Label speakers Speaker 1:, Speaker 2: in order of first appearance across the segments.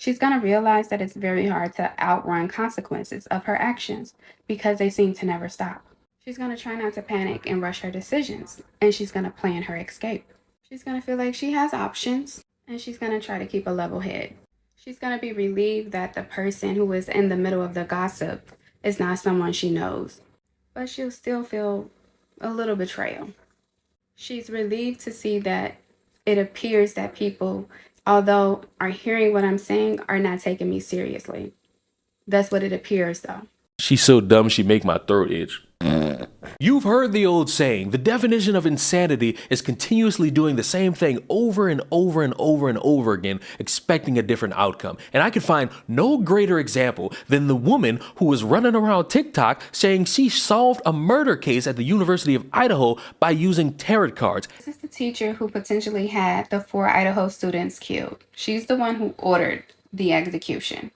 Speaker 1: She's going to realize that it's very hard to outrun consequences of her actions because they seem to never stop. She's going to try not to panic and rush her decisions, and she's going to plan her escape. She's going to feel like she has options, and she's going to try to keep a level head. She's going to be relieved that the person who is in the middle of the gossip is not someone she knows, but she'll still feel a little betrayal. She's relieved to see that it appears that people, although are hearing what I'm saying, are not taking me seriously. That's what it appears, though.
Speaker 2: She's so dumb she make my throat itch. You've heard the old saying, the definition of insanity is continuously doing the same thing over and over and over and over again, expecting a different outcome. And I could find no greater example than the woman who was running around TikTok saying she solved a murder case at the University of Idaho by using tarot cards.
Speaker 1: This is the teacher who potentially had the 4 Idaho students killed. She's the one who ordered the execution.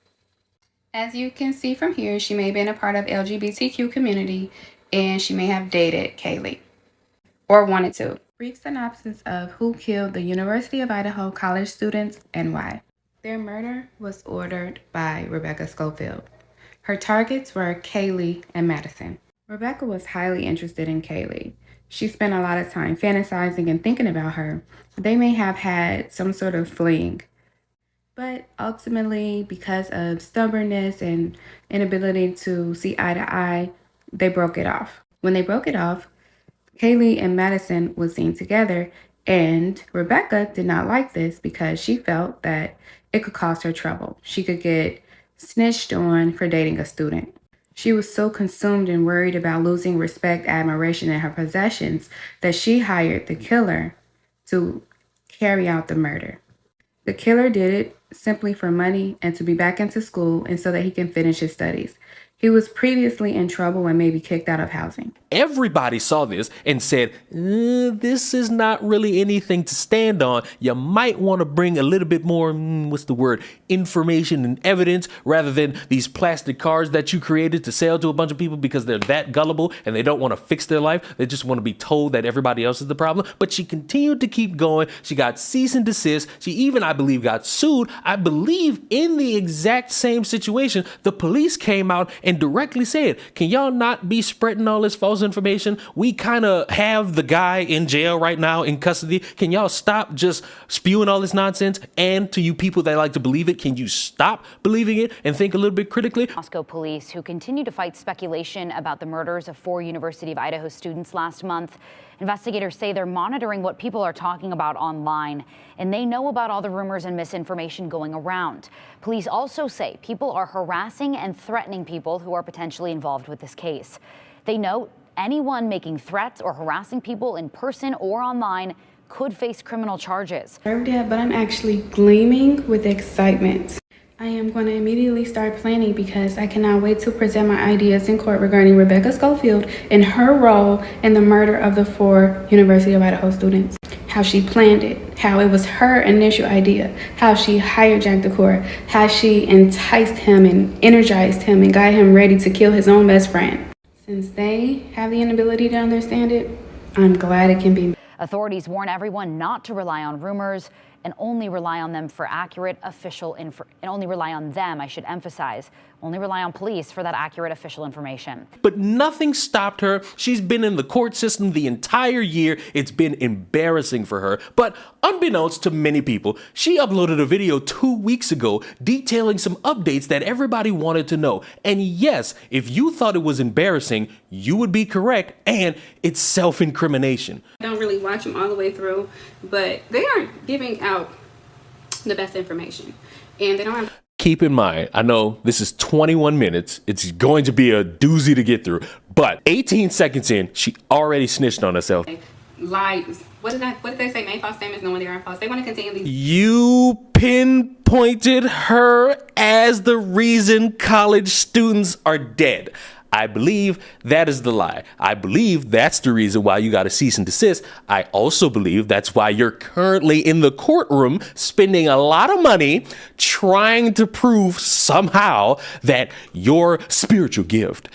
Speaker 1: As you can see from here, she may have been a part of LGBTQ community, and she may have dated Kaylee or wanted to. Brief synopsis of who killed the University of Idaho college students and why. Their murder was ordered by Rebecca Schofield. Her targets were Kaylee and Madison. Rebecca was highly interested in Kaylee. She spent a lot of time fantasizing and thinking about her. They may have had some sort of fling. But ultimately, because of stubbornness and inability to see eye to eye, they broke it off. When they broke it off, Kaylee and Madison was seen together, and Rebecca did not like this because she felt that it could cause her trouble. She could get snitched on for dating a student. She was so consumed and worried about losing respect, admiration, and her possessions that she hired the killer to carry out the murder. The killer did it simply for money and to be back into school and so that he can finish his studies. He was previously in trouble and may be kicked out of housing.
Speaker 2: Everybody saw this and said, this is not really anything to stand on. You might want to bring a little bit more, information and evidence rather than these plastic cards that you created to sell to a bunch of people because they're that gullible and they don't want to fix their life. They just want to be told that everybody else is the problem. But she continued to keep going. She got cease and desist. She even, I believe, got sued. I believe in the exact same situation, the police came out and directly said, can y'all not be spreading all this false information? We kind of have the guy in jail right now in custody. Can y'all stop just spewing all this nonsense? And to you people that like to believe it, can you stop believing it and think a little bit critically?
Speaker 3: Moscow police, who continue to fight speculation about the murders of 4 University of Idaho students last month. Investigators say they're monitoring what people are talking about online, and they know about all the rumors and misinformation going around. Police also say people are harassing and threatening people who are potentially involved with this case. They note anyone making threats or harassing people in person or online could face criminal charges.
Speaker 1: But I'm actually gleaming with excitement. I am going to immediately start planning because I cannot wait to present my ideas in court regarding Rebecca Schofield and her role in the murder of the 4 University of Idaho students. How she planned it, how it was her initial idea, how she hijacked the court, how she enticed him and energized him and got him ready to kill his own best friend. Since they have the inability to understand it, I'm glad it can be.
Speaker 3: Authorities warn everyone not to rely on rumors and only rely on them for accurate official only rely on police for that accurate official information.
Speaker 2: But nothing stopped her. She's been in the court system the entire year. It's been embarrassing for her. But unbeknownst to many people, she uploaded a video 2 weeks ago detailing some updates that everybody wanted to know. And yes, if you thought it was embarrassing, you would be correct. And it's self-incrimination.
Speaker 1: I don't really watch them all the way through, but they aren't giving out the best information. And they don't have...
Speaker 2: Keep in mind, I know this is 21 minutes. It's going to be a doozy to get through. But 18 seconds in, she already snitched on herself.
Speaker 1: Lies. What did they say? Made false statements knowing they aren't false. They want to continue these.
Speaker 2: You pinpointed her as the reason college students are dead. I believe that is the lie. I believe that's the reason why you got to cease and desist. I also believe that's why you're currently in the courtroom spending a lot of money trying to prove somehow that your spiritual gift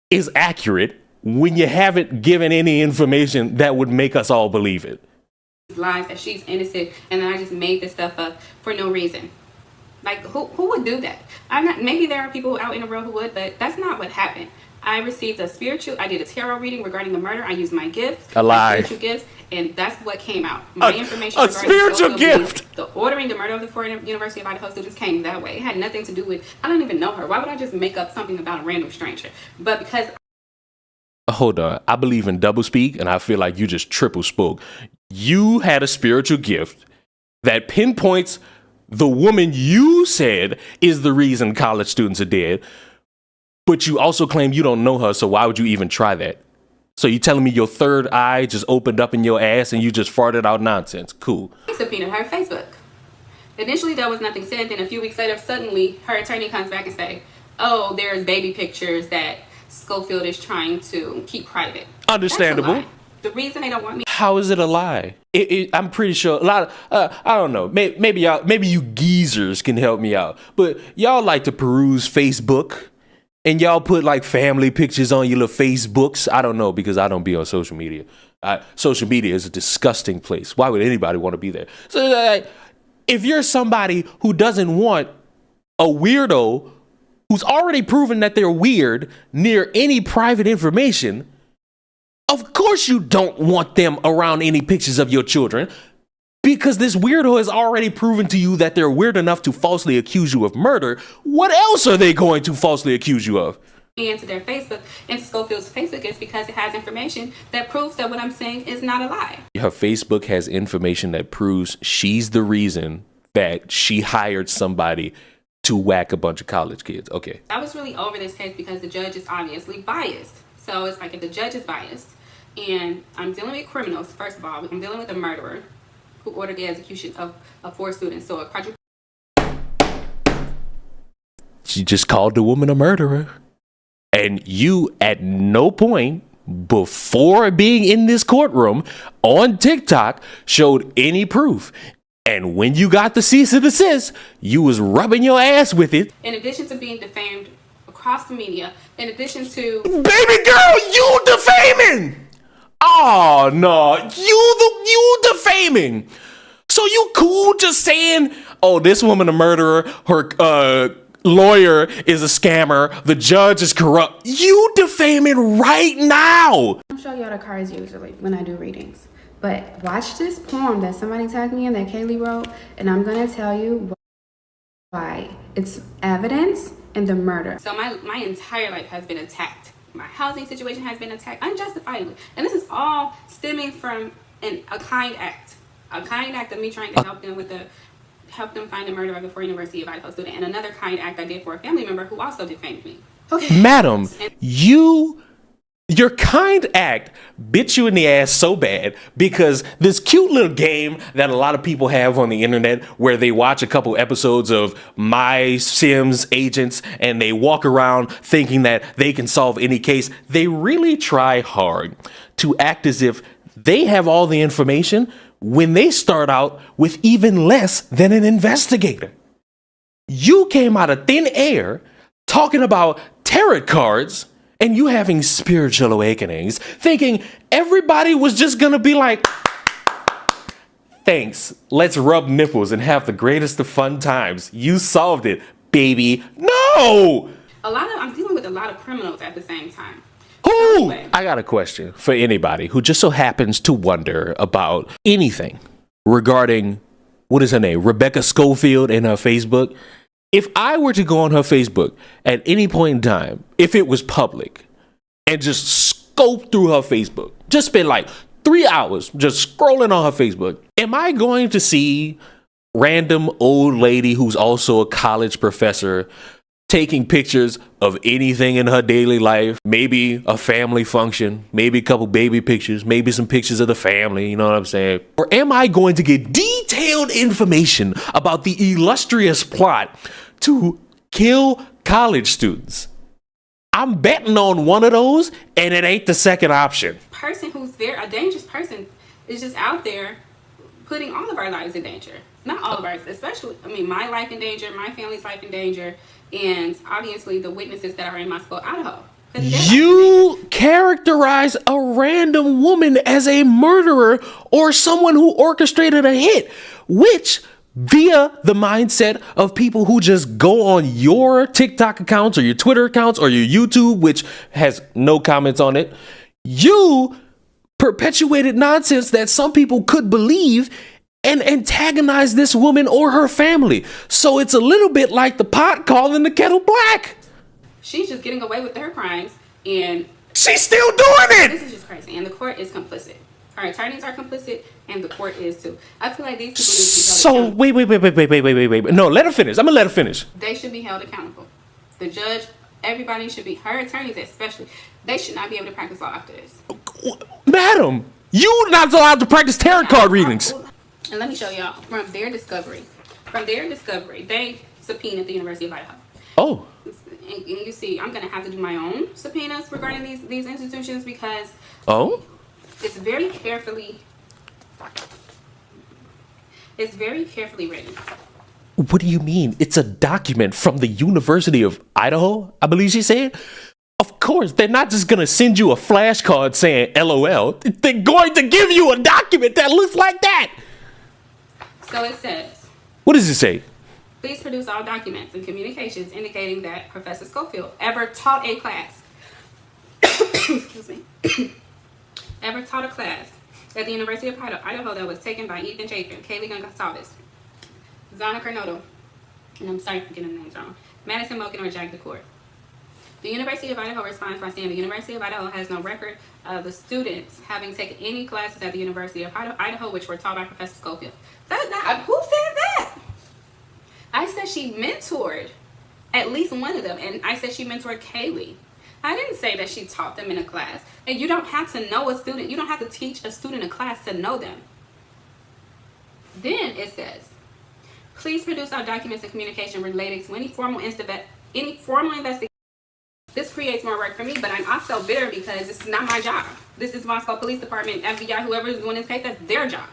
Speaker 2: is accurate when you haven't given any information that would make us all believe it.
Speaker 1: Lies that she's innocent and then I just made this stuff up for no reason. Like, who would do that? I'm not. Maybe there are people out in the world who would, but that's not what happened. I received I did a tarot reading regarding the murder. I used my gifts,
Speaker 2: A lie.
Speaker 1: my spiritual gifts, and that's what came out. My information
Speaker 2: A
Speaker 1: regarding
Speaker 2: spiritual gift.
Speaker 1: the ordering the murder of the four University of Idaho students came that way. It had nothing to do with. I don't even know her. Why would I just make up something about a random stranger? But because.
Speaker 2: Hold on. I believe in double speak, and I feel like you just triple spoke. You had a spiritual gift that pinpoints the woman you said is the reason college students are dead, but you also claim you don't know her, so why would you even try that? So you telling me your third eye just opened up in your ass and you just farted out nonsense? Cool.
Speaker 1: I subpoenaed her Facebook. Initially, there was nothing said. Then a few weeks later, suddenly her attorney comes back and say, "Oh, there's baby pictures that Schofield is trying to keep private."
Speaker 2: Understandable.
Speaker 1: That's a lie. The reason they don't want me.
Speaker 2: How is it a lie? I'm pretty sure a lot of, I don't know, maybe you geezers can help me out, but y'all like to peruse Facebook and y'all put like family pictures on your little Facebooks. I don't know, because I don't be on social media. Social media is a disgusting place. Why would anybody want to be there? So if you're somebody who doesn't want a weirdo who's already proven that they're weird near any private information, of course you don't want them around any pictures of your children, because this weirdo has already proven to you that they're weird enough to falsely accuse you of murder. What else are they going to falsely accuse you of?
Speaker 1: Into their Facebook, into Schofield's Facebook, is because it has information that proves that what I'm saying is not a lie.
Speaker 2: Her Facebook has information that proves she's the reason that she hired somebody to whack a bunch of college kids. Okay.
Speaker 1: I was really over this case because the judge is obviously biased. So it's like, if the judge is biased, and I'm dealing with criminals, first of all, I'm dealing with a murderer who ordered the execution of 4 students. So a quadruple.
Speaker 2: She just called the woman a murderer. And you, at no point before being in this courtroom on TikTok, showed any proof. And when you got the cease and desist, you was rubbing your ass with it.
Speaker 1: In addition to being defamed across the media, in addition to.
Speaker 2: Baby girl, you defaming! Oh no, you defaming. So you cool just saying, oh, this woman a murderer, her lawyer is a scammer, the judge is corrupt. You defaming right now.
Speaker 1: I'll show y'all the cards usually when I do readings. But watch this poem that somebody tagged me in that Kaylee wrote, and I'm gonna tell you why. It's evidence in the murder. So my entire life has been attacked. My housing situation has been attacked unjustifiably. And this is all stemming from a kind act. A kind act of me trying to help them find the murder of the 4 University of Idaho student, and another kind act I did for a family member who also defamed me. Okay.
Speaker 2: Madam, your kind act bit you in the ass so bad because this cute little game that a lot of people have on the internet where they watch a couple episodes of My Sims Agents and they walk around thinking that they can solve any case. They really try hard to act as if they have all the information when they start out with even less than an investigator. You came out of thin air talking about tarot cards and you having spiritual awakenings, thinking everybody was just gonna be like, thanks, let's rub nipples and have the greatest of fun times. You solved it, baby. No!
Speaker 1: I'm dealing with a lot of criminals at the same time.
Speaker 2: Who? I got a question for anybody who just so happens to wonder about anything regarding, what is her name, Rebecca Schofield and her Facebook. If I were to go on her Facebook at any point in time, if it was public, and just scope through her Facebook, just spend like 3 hours just scrolling on her Facebook, am I going to see random old lady who's also a college professor taking pictures of anything in her daily life? Maybe a family function, maybe a couple baby pictures, maybe some pictures of the family, you know what I'm saying? Or am I going to get detailed information about the illustrious plot to kill college students? I'm betting on one of those, and it ain't the second option.
Speaker 1: Person who's a dangerous person is just out there putting all of our lives in danger. Not all of ours, especially, my life in danger, my family's life in danger, and obviously the witnesses that are in Moscow, Idaho.
Speaker 2: You characterize a random woman as a murderer or someone who orchestrated a hit, which via the mindset of people who just go on your TikTok accounts or your Twitter accounts or your YouTube, which has no comments on it. You perpetuated nonsense that some people could believe and antagonize this woman or her family. So it's a little bit like the pot calling the kettle black.
Speaker 1: She's just getting away with her crimes, and
Speaker 2: she's still doing it.
Speaker 1: This is just crazy, and the court is complicit. Our attorneys are complicit, and the court is too. I feel like these people need to be held accountable.
Speaker 2: Wait. No, let her finish. I'm gonna let her finish.
Speaker 1: They should be held accountable. The judge, everybody should be, her attorneys especially, they should not be able to practice law after this.
Speaker 2: Madam, you're not allowed to practice tarot card readings.
Speaker 1: And let me show y'all from their discovery. They subpoenaed the University of Idaho.
Speaker 2: Oh.
Speaker 1: And you see, I'm gonna have to do my own subpoenas regarding these institutions because it's very carefully written.
Speaker 2: What do you mean? It's a document from the University of Idaho, I believe she said. Of course, they're not just gonna send you a flashcard saying LOL. They're going to give you a document that looks like that.
Speaker 1: So it says,
Speaker 2: what does it say?
Speaker 1: Please produce all documents and communications indicating that Professor Schofield ever taught a class. Excuse me. Ever taught a class at the University of Idaho that was taken by Ethan Chapin, Kaylee Gonzalez, Zana Carnoto, and I'm sorry for getting the names wrong, Madison Moken, or Jack DeCourt. The University of Idaho responds by saying the University of Idaho has no record of the students having taken any classes at the University of Idaho which were taught by Professor Schofield. Who said that? I said she mentored at least one of them, and I said she mentored Kaylee. I didn't say that she taught them in a class. And you don't have to know a student. You don't have to teach a student a class to know them. Then it says, please produce our documents and communication relating to any formal investigation. This creates more work for me, but I'm also bitter because this is not my job. This is Moscow Police Department, FBI, whoever is doing this case, that's their job.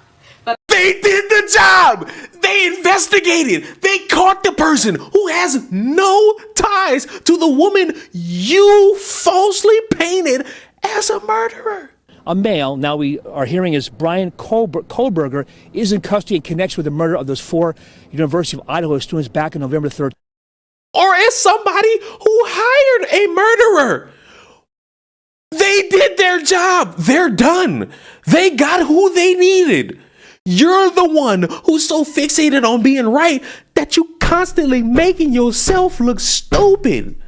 Speaker 1: But
Speaker 2: they did the job. They investigated. They caught the person who has no ties to the woman you falsely painted as a murderer.
Speaker 4: A male, now we are hearing is Brian Kohlberger, is in custody in connection with the murder of those 4 University of Idaho students back on November 3rd.
Speaker 2: Or as somebody who hired a murderer. They did their job. They're done. They got who they needed. You're the one who's so fixated on being right that you constantly making yourself look stupid.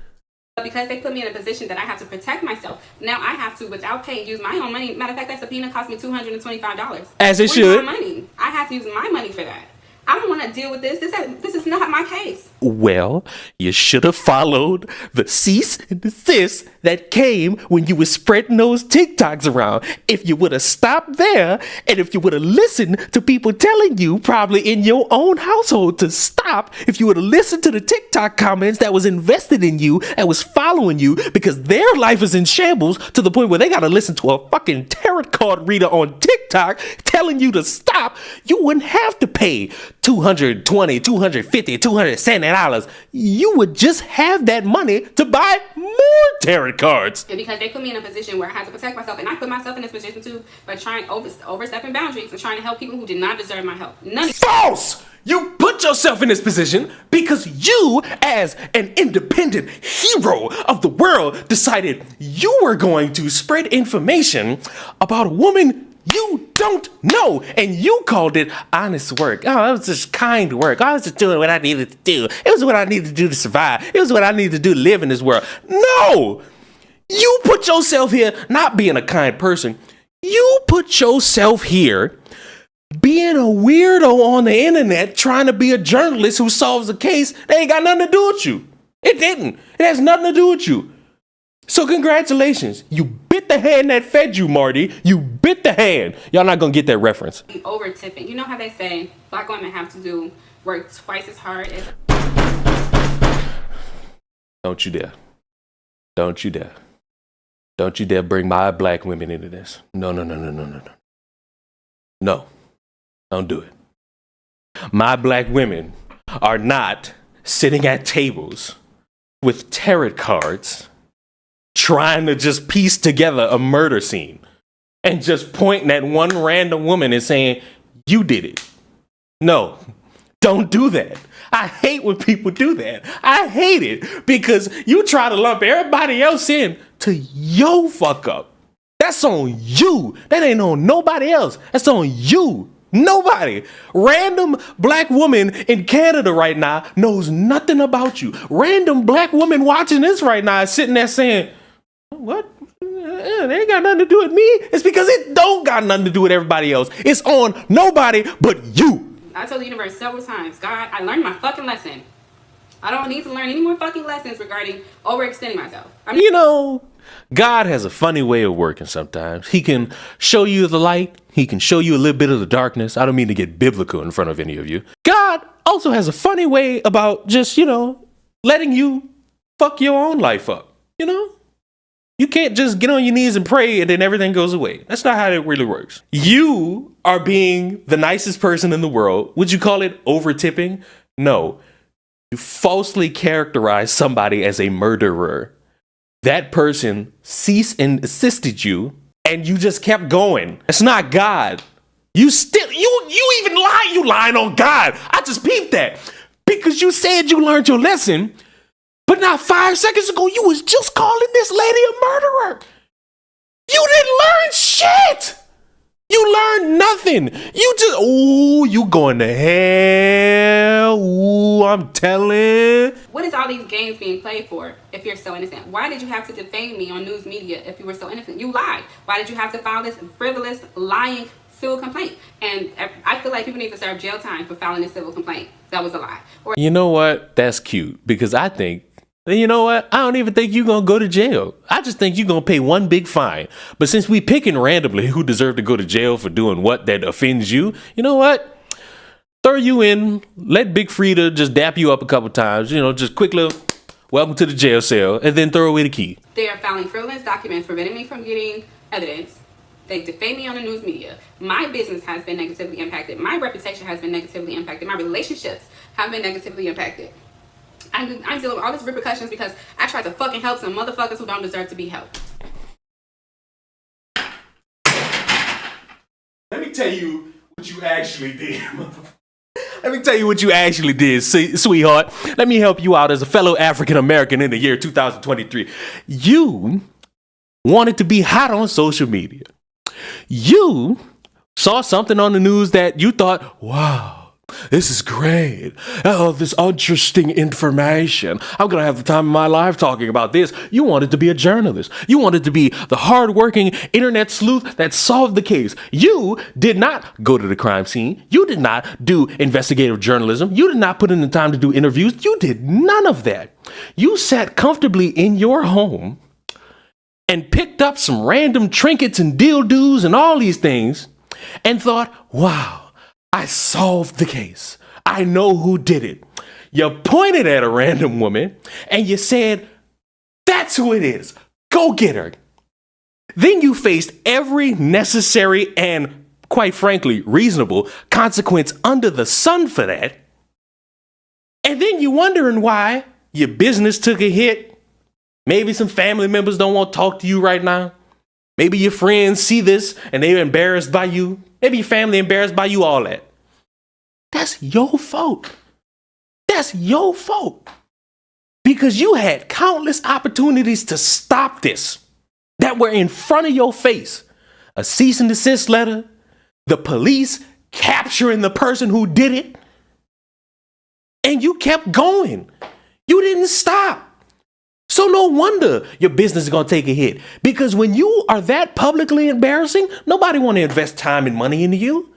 Speaker 1: Because they put me in a position that I have to protect myself, now I have to, without pay, use my own money. Matter of fact, that subpoena cost me $225.
Speaker 2: As it should.
Speaker 1: My money. I have to use my money for that. I don't want to deal with this. This is not my case.
Speaker 2: Well, you should have followed the cease and desist that came when you were spreading those TikToks around. If you would have stopped there, and if you would have listened to people telling you, probably in your own household, to stop, if you would have listened to the TikTok comments that was invested in you, that was following you, because their life is in shambles to the point where they got to listen to a fucking tarot card reader on TikTok telling you to stop, you wouldn't have to pay $220, $250, $270. You would just have that money to buy more tarot cards.
Speaker 1: Because they put me in a position where I had to protect myself, and I put myself in this position too by trying overstepping boundaries and trying to help people who did not deserve my help.
Speaker 2: False! You put yourself in this position because you, as an independent hero of the world, decided you were going to spread information about a woman you don't know, and you called it honest work. Oh, it was just kind work. I was just doing what I needed to do. It was what I needed to do to survive. It was what I needed to do to live in this world. No! You put yourself here not being a kind person. You put yourself here being a weirdo on the internet trying to be a journalist who solves a case that ain't got nothing to do with you. It didn't. It has nothing to do with you. So congratulations. You bit the hand that fed you, Marty. You bit the hand. Y'all not gonna get that reference.
Speaker 1: Over tipping. You know how they say black women have to do work twice as hard as...
Speaker 2: Don't you dare. Don't you dare. Don't you dare bring my black women into this. No. No. Don't do it. My black women are not sitting at tables with tarot cards trying to just piece together a murder scene and just pointing at one random woman and saying, you did it. No, Don't do that. I hate when people do that. I hate it because you try to lump everybody else in to your fuck up. That's on you. That ain't on nobody else. That's on you. Nobody. Random black woman in Canada right now knows nothing about you. Random black woman watching this right now is sitting there saying, what? They ain't got nothing to do with me. It's because it don't got nothing to do with everybody else. It's on nobody but you.
Speaker 1: I told the universe several times, God, I learned my fucking lesson. I don't need to learn any more fucking lessons regarding overextending myself.
Speaker 2: You know, God has a funny way of working sometimes. He can show you the light. He can show you a little bit of the darkness. I don't mean to get biblical in front of any of you. God also has a funny way about just, letting you fuck your own life up, You can't just get on your knees and pray and then everything goes away. That's not how it really works. You are being the nicest person in the world. Would you call it over-tipping? No. You falsely characterize somebody as a murderer. That person ceased and assisted you and you just kept going. It's not God. You even lie. You lying on God. I just peeped that because you said you learned your lesson. But not 5 seconds ago, you was just calling this lady a murderer. You didn't learn shit. You learned nothing. You going to hell. Ooh, I'm telling.
Speaker 1: What is all these games being played for if you're so innocent? Why did you have to defame me on news media if you were so innocent? You lied. Why did you have to file this frivolous, lying civil complaint? And I feel like people need to serve jail time for filing this civil complaint. That was a lie.
Speaker 2: You know what? That's cute because I think, you know what? I don't even think you're going to go to jail. I just think you're going to pay one big fine. But since we picking randomly who deserve to go to jail for doing what that offends you, you know what? Throw you in, let Big Frida just dap you up a couple times, just quick little welcome to the jail cell, and then throw away the key.
Speaker 1: They are filing frivolous documents preventing me from getting evidence. They defame me on the news media. My business has been negatively impacted. My reputation has been negatively impacted. My relationships have been negatively impacted. I'm dealing with all these repercussions because I tried to fucking help some motherfuckers who don't deserve to be helped.
Speaker 2: Let me tell you what you actually did. Let me tell you what you actually did, sweetheart. Let me help you out as a fellow African American in the year 2023. You wanted to be hot on social media. You saw something on the news that you thought, wow, this is great. Oh, this interesting information. I'm going to have the time of my life talking about this. You wanted to be a journalist. You wanted to be the hardworking internet sleuth that solved the case. You did not go to the crime scene. You did not do investigative journalism. You did not put in the time to do interviews. You did none of that. You sat comfortably in your home and picked up some random trinkets and dildos and all these things and thought, wow, I solved the case. I know who did it. You pointed at a random woman and you said, that's who it is. Go get her. Then you faced every necessary and, quite frankly, reasonable consequence under the sun for that. And then you wondering why your business took a hit. Maybe some family members don't want to talk to you right now. Maybe your friends see this and they're embarrassed by you. Maybe your family embarrassed by you, all that. That's your fault. That's your fault. Because you had countless opportunities to stop this that were in front of your face. A cease and desist letter, the police capturing the person who did it. And you kept going. You didn't stop. So no wonder your business is going to take a hit. Because when you are that publicly embarrassing, nobody want to invest time and money into you.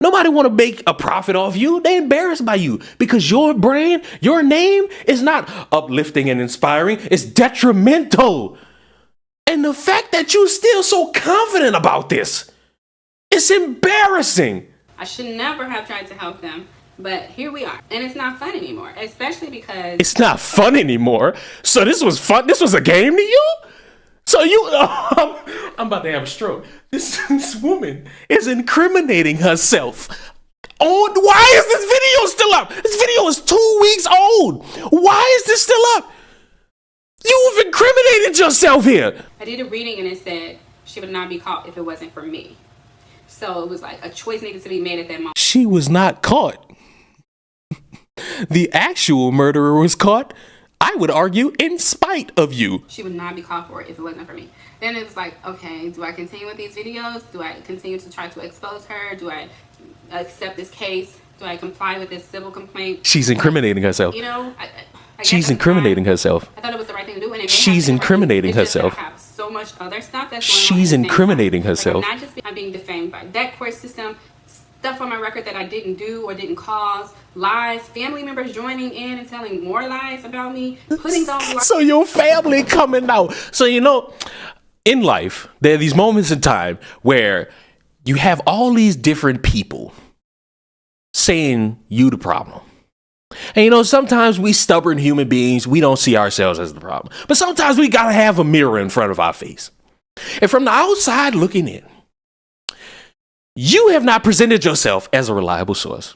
Speaker 2: Nobody want to make a profit off you. They embarrassed by you because your brand, your name is not uplifting and inspiring. It's detrimental. And the fact that you're still so confident about this, it's embarrassing.
Speaker 1: I should never have tried to help them. But here we are. And it's not fun anymore, especially because...
Speaker 2: It's not fun anymore? So this was fun? This was a game to you? So I'm about to have a stroke. This woman is incriminating herself. Why is this video still up? This video is 2 weeks old. Why is this still up? You've incriminated yourself here.
Speaker 1: I did a reading and it said she would not be caught if it wasn't for me. So it was like a choice needed to be made at that moment.
Speaker 2: She was not caught. The actual murderer was caught, I would argue, in spite of you.
Speaker 1: She would not be caught for it if it wasn't for me. Then it was like, okay, do I continue with these videos? Do I continue to try to expose her? Do I accept this case? Do I comply with this civil complaint?
Speaker 2: She's incriminating herself.
Speaker 1: You know, I guess
Speaker 2: She's
Speaker 1: at the
Speaker 2: incriminating
Speaker 1: time,
Speaker 2: herself.
Speaker 1: I thought it was the right thing to do, and it may
Speaker 2: She's
Speaker 1: have been the right thing.
Speaker 2: incriminating
Speaker 1: It's just that
Speaker 2: herself.
Speaker 1: I have so much other stuff that's going on.
Speaker 2: She's
Speaker 1: at the same
Speaker 2: incriminating
Speaker 1: time.
Speaker 2: herself.
Speaker 1: Like, I'm being defamed by that court system, stuff on my record that I didn't do or didn't cause, lies, family members joining in and telling more lies about me, putting those lies.
Speaker 2: So your family coming out. So, you know, in life, there are these moments in time where you have all these different people saying you the problem. And you know, sometimes we stubborn human beings, we don't see ourselves as the problem. But sometimes we gotta have a mirror in front of our face. And from the outside looking in, you have not presented yourself as a reliable source.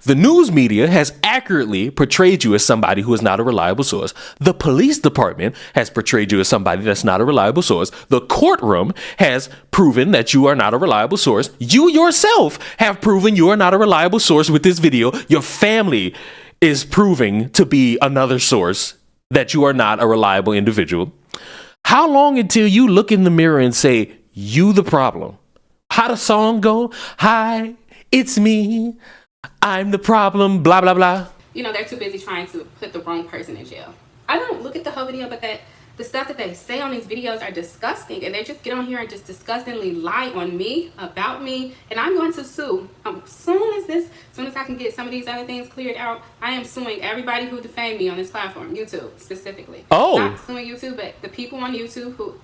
Speaker 2: The news media has accurately portrayed you as somebody who is not a reliable source. The police department has portrayed you as somebody that's not a reliable source. The courtroom has proven that you are not a reliable source. You yourself have proven you are not a reliable source with this video. Your family is proving to be another source that you are not a reliable individual. How long until you look in the mirror and say, you the problem? How the song go? Hi, it's me. I'm the problem, blah, blah, blah.
Speaker 1: You know, they're too busy trying to put the wrong person in jail. I don't look at the whole video, but the stuff that they say on these videos are disgusting, and they just get on here and just disgustingly lie on me, about me, and I'm going to sue. As soon as I can get some of these other things cleared out, I am suing everybody who defamed me on this platform, YouTube specifically.
Speaker 2: Oh.
Speaker 1: Not suing YouTube, but the people on YouTube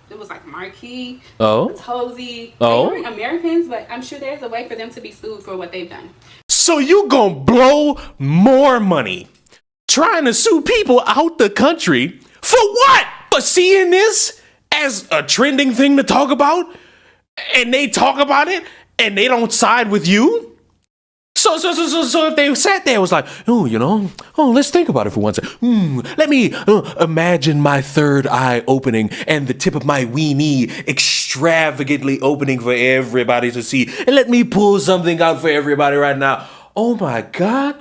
Speaker 1: it was like Marquis,
Speaker 2: Oh.
Speaker 1: Tozy.
Speaker 2: Oh.
Speaker 1: They weren't Americans, but I'm sure there's a way for them to be sued for what they've done.
Speaker 2: So you gonna blow more money trying to sue people out the country for what? For seeing this as a trending thing to talk about? And they talk about it and they don't side with you? So if they sat there and was like, let's think about it for one second. Let me imagine my third eye opening and the tip of my weenie extravagantly opening for everybody to see. And let me pull something out for everybody right now. Oh my God,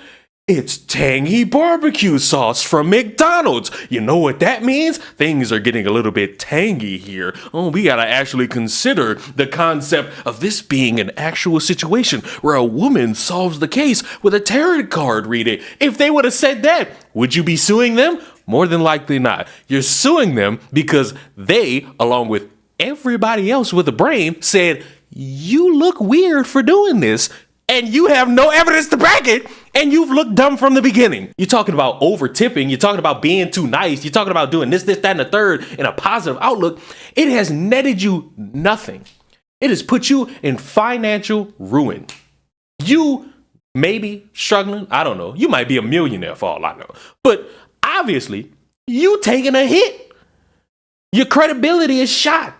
Speaker 2: it's tangy barbecue sauce from McDonald's. You know what that means? Things are getting a little bit tangy here. Oh, we gotta actually consider the concept of this being an actual situation where a woman solves the case with a tarot card reading. If they would have said that, would you be suing them? More than likely not. You're suing them because they, along with everybody else with a brain, said, you look weird for doing this. And you have no evidence to back it, and you've looked dumb from the beginning. You're talking about over tipping. You're talking about being too nice. You're talking about doing this, that, and the third in a positive outlook. It has netted you nothing. It has put you in financial ruin. You may be struggling. I don't know. You might be a millionaire for all I know. But obviously, you taking a hit. Your credibility is shot.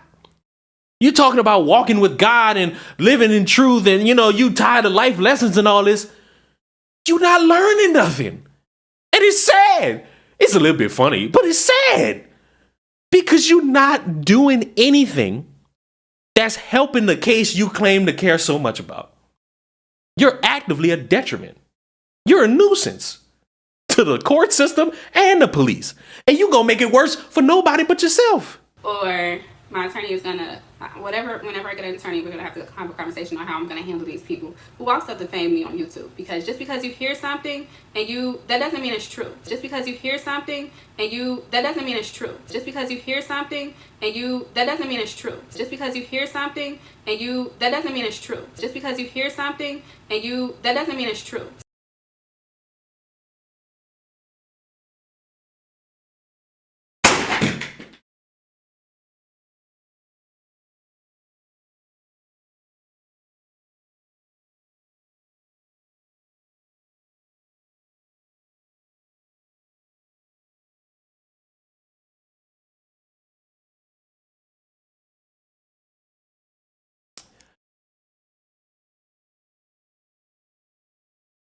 Speaker 2: You're talking about walking with God and living in truth and, you tired of life lessons and all this. You're not learning nothing. And it's sad. It's a little bit funny, but it's sad. Because you're not doing anything that's helping the case you claim to care so much about. You're actively a detriment. You're a nuisance to the court system and the police. And you're going to make it worse for nobody but yourself.
Speaker 1: Or my attorney is gonna, whenever I get an attorney, we're gonna have to have a conversation on how I'm gonna handle these people who also defame me on YouTube. Because just because you hear something and that doesn't mean it's true. Just because you hear something and that doesn't mean it's true. Just because you hear something and that doesn't mean it's true. Just because you hear something and that doesn't mean it's true. Just because you hear something and that doesn't mean it's true.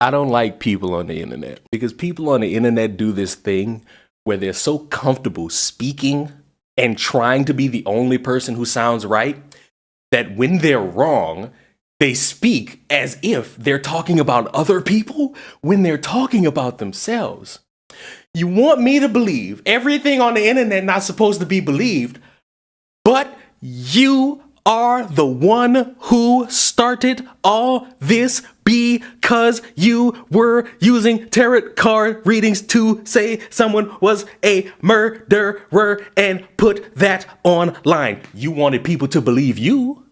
Speaker 2: I don't like people on the internet because people on the internet do this thing where they're so comfortable speaking and trying to be the only person who sounds right that when they're wrong, They speak as if they're talking about other people when they're talking about themselves. You want me to believe everything on the internet not supposed to be believed, but you are the one who started all this because you were using tarot card readings to say someone was a murderer and put that online. You wanted people to believe you.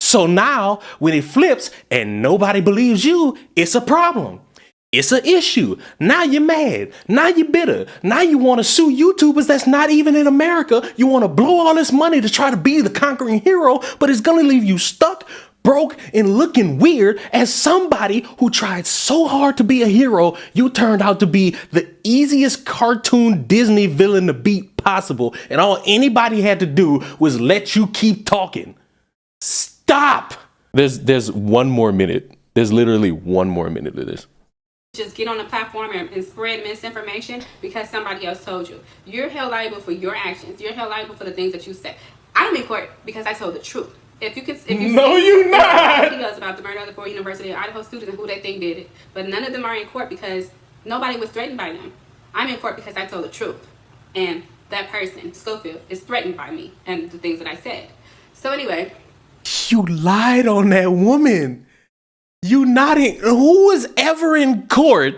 Speaker 2: So now when it flips and nobody believes you, it's a problem. It's an issue. Now you're mad. Now you're bitter. Now you want to sue YouTubers that's not even in America. You want to blow all this money to try to be the conquering hero, but it's going to leave you stuck, broke, and looking weird as somebody who tried so hard to be a hero. You turned out to be the easiest cartoon Disney villain to beat possible. And all anybody had to do was let you keep talking. Stop. There's one more minute. There's literally one more minute of this.
Speaker 1: Just get on the platform and spread misinformation because somebody else told you. You're held liable for your actions. You're held liable for the things that you said. I'm in court because I told the truth. If you
Speaker 2: No, you're not.
Speaker 1: Videos about the murder of the 4 University of Idaho students and who they think did it, but none of them are in court because nobody was threatened by them. I'm in court because I told the truth, and that person, Schofield, is threatened by me and the things that I said. So anyway,
Speaker 2: you lied on that woman. You not in, who was ever in court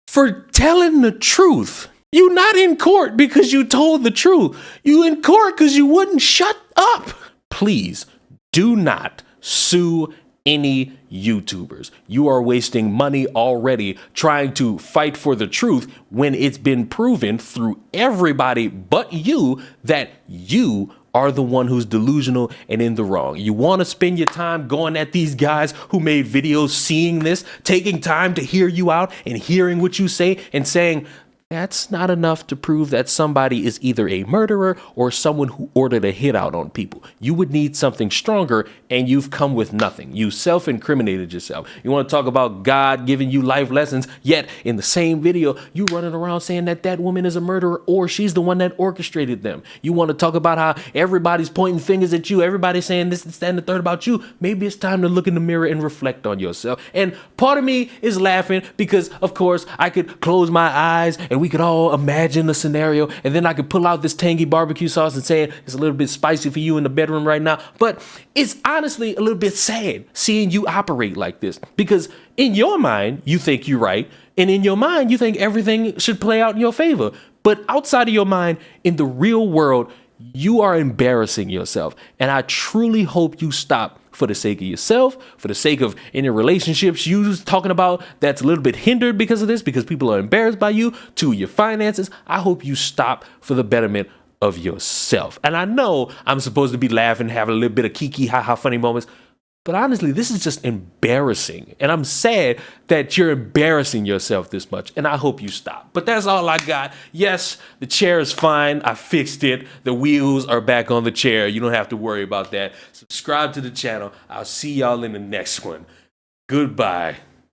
Speaker 2: for telling the truth? You not in court because you told the truth. You in court because you wouldn't shut up. Please do not sue any YouTubers. You are wasting money already trying to fight for the truth when it's been proven through everybody but you that you are the one who's delusional and in the wrong. You want to spend your time going at these guys who made videos, seeing this, taking time to hear you out and hearing what you say and saying, that's not enough to prove that somebody is either a murderer or someone who ordered a hit out on people. You would need something stronger, and you've come with nothing. You self-incriminated yourself. You want to talk about God giving you life lessons, yet in the same video, you running around saying that that woman is a murderer or she's the one that orchestrated them. You want to talk about how everybody's pointing fingers at you, everybody's saying this, that, and the third about you. Maybe it's time to look in the mirror and reflect on yourself. And part of me is laughing because, of course, I could close my eyes and we could all imagine the scenario, and then I could pull out this tangy barbecue sauce and say it's a little bit spicy for you in the bedroom right now. But it's honestly a little bit sad seeing you operate like this, because in your mind, you think you're right, and in your mind, you think everything should play out in your favor. But outside of your mind, in the real world, you are embarrassing yourself. And I truly hope you stop, for the sake of yourself, for the sake of any relationships you talking about that's a little bit hindered because of this, because people are embarrassed by you, to your finances. I hope you stop for the betterment of yourself. And I know I'm supposed to be laughing, having a little bit of kiki, ha-ha, funny moments, but honestly, this is just embarrassing. And I'm sad that you're embarrassing yourself this much. And I hope you stop. But that's all I got. Yes, the chair is fine. I fixed it. The wheels are back on the chair. You don't have to worry about that. Subscribe to the channel. I'll see y'all in the next one. Goodbye.